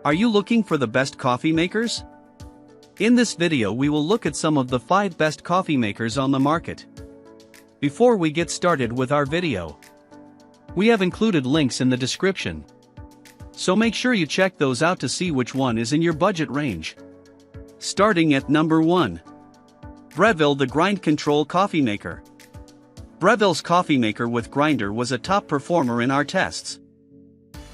Are you looking for the best coffee makers? In this video we will look at some of the 5 best coffee makers on the market. Before we get started with our video, we have included links in the description, so make sure you check those out to see which one is in your budget range. Starting at number 1. Breville, the Grind Control Coffee Maker. Breville's coffee maker with grinder was a top performer in our tests.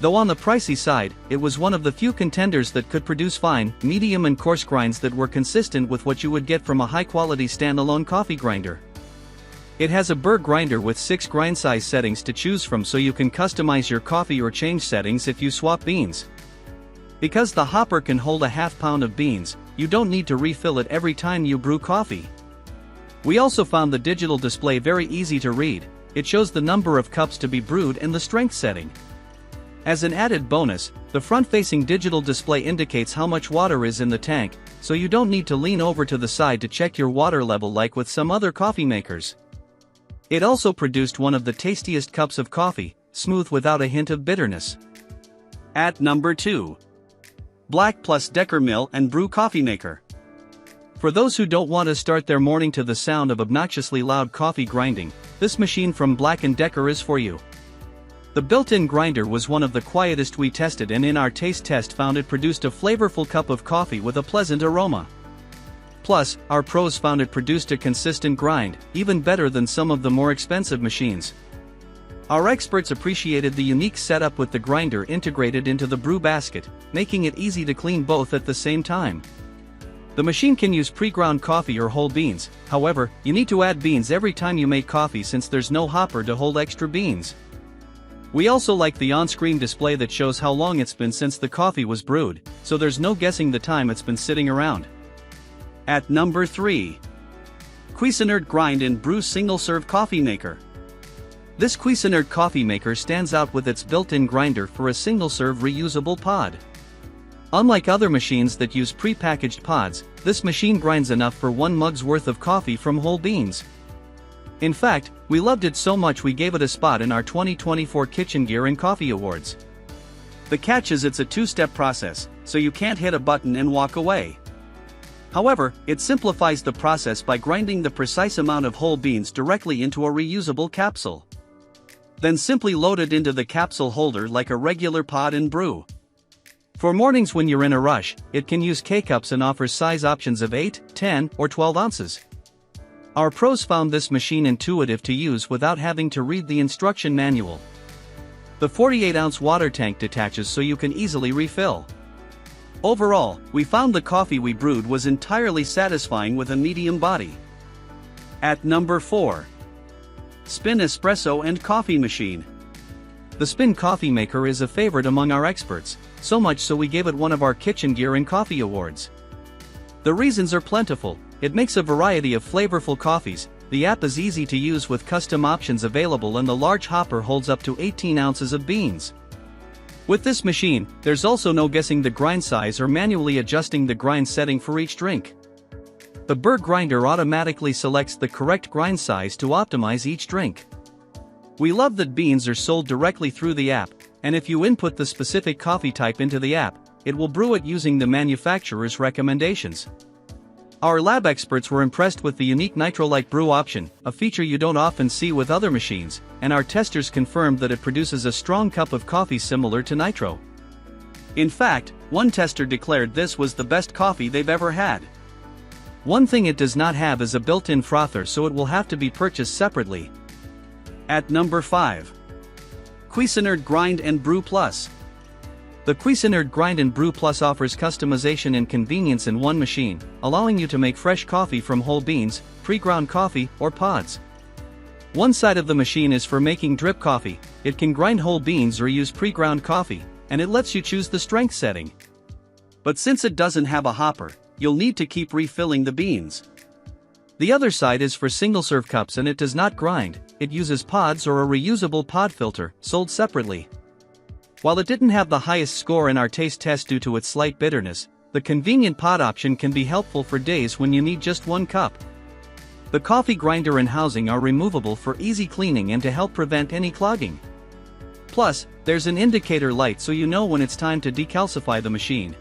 Though on the pricey side, it was one of the few contenders that could produce fine, medium and coarse grinds that were consistent with what you would get from a high-quality standalone coffee grinder. It has a burr grinder with 6 grind size settings to choose from, so you can customize your coffee or change settings if you swap beans. Because the hopper can hold a half pound of beans, you don't need to refill it every time you brew coffee. We also found the digital display very easy to read. It shows the number of cups to be brewed and the strength setting. As an added bonus, the front-facing digital display indicates how much water is in the tank, so you don't need to lean over to the side to check your water level like with some other coffee makers. It also produced one of the tastiest cups of coffee, smooth without a hint of bitterness. At number 2. Black+Decker Mill and Brew Coffee Maker. For those who don't want to start their morning to the sound of obnoxiously loud coffee grinding, this machine from Black+Decker is for you. The built-in grinder was one of the quietest we tested, and in our taste test found it produced a flavorful cup of coffee with a pleasant aroma. Plus, our pros found it produced a consistent grind, even better than some of the more expensive machines. Our experts appreciated the unique setup with the grinder integrated into the brew basket, making it easy to clean both at the same time. The machine can use pre-ground coffee or whole beans. However, you need to add beans every time you make coffee since there's no hopper to hold extra beans. We also like the on-screen display that shows how long it's been since the coffee was brewed, so there's no guessing the time it's been sitting around. At number 3. Cuisinart Grind and Brew Single-Serve Coffee Maker. This Cuisinart coffee maker stands out with its built-in grinder for a single-serve reusable pod. Unlike other machines that use pre-packaged pods, this machine grinds enough for 1 mug's worth of coffee from whole beans. In fact, we loved it so much we gave it a spot in our 2024 Kitchen Gear and Coffee Awards. The catch is it's a 2-step process, so you can't hit a button and walk away. However, it simplifies the process by grinding the precise amount of whole beans directly into a reusable capsule. Then simply load it into the capsule holder like a regular pod and brew. For mornings when you're in a rush, it can use K-cups and offers size options of 8, 10, or 12 ounces. Our pros found this machine intuitive to use without having to read the instruction manual. The 48-ounce water tank detaches so you can easily refill. Overall, we found the coffee we brewed was entirely satisfying with a medium body. At number 4. Spinn Espresso and Coffee Machine. The Spinn coffee maker is a favorite among our experts, so much so we gave it one of our Kitchen Gear and Coffee Awards. The reasons are plentiful. It makes a variety of flavorful coffees, the app is easy to use with custom options available, and the large hopper holds up to 18 ounces of beans. With this machine, there's also no guessing the grind size or manually adjusting the grind setting for each drink. The burr grinder automatically selects the correct grind size to optimize each drink. We love that beans are sold directly through the app, and if you input the specific coffee type into the app, it will brew it using the manufacturer's recommendations. Our lab experts were impressed with the unique nitro-like brew option, a feature you don't often see with other machines, and our testers confirmed that it produces a strong cup of coffee similar to nitro. In fact, one tester declared this was the best coffee they've ever had. One thing it does not have is a built-in frother, so it will have to be purchased separately. At number 5. Cuisinart Grind and Brew Plus. The Cuisinart Grind and Brew Plus offers customization and convenience in one machine, allowing you to make fresh coffee from whole beans, pre-ground coffee, or pods. One side of the machine is for making drip coffee. It can grind whole beans or use pre-ground coffee, and it lets you choose the strength setting. But since it doesn't have a hopper, you'll need to keep refilling the beans. The other side is for single-serve cups, and it does not grind. It uses pods or a reusable pod filter, sold separately. While it didn't have the highest score in our taste test due to its slight bitterness, the convenient pod option can be helpful for days when you need just 1 cup. The coffee grinder and housing are removable for easy cleaning and to help prevent any clogging. Plus, there's an indicator light so you know when it's time to decalcify the machine.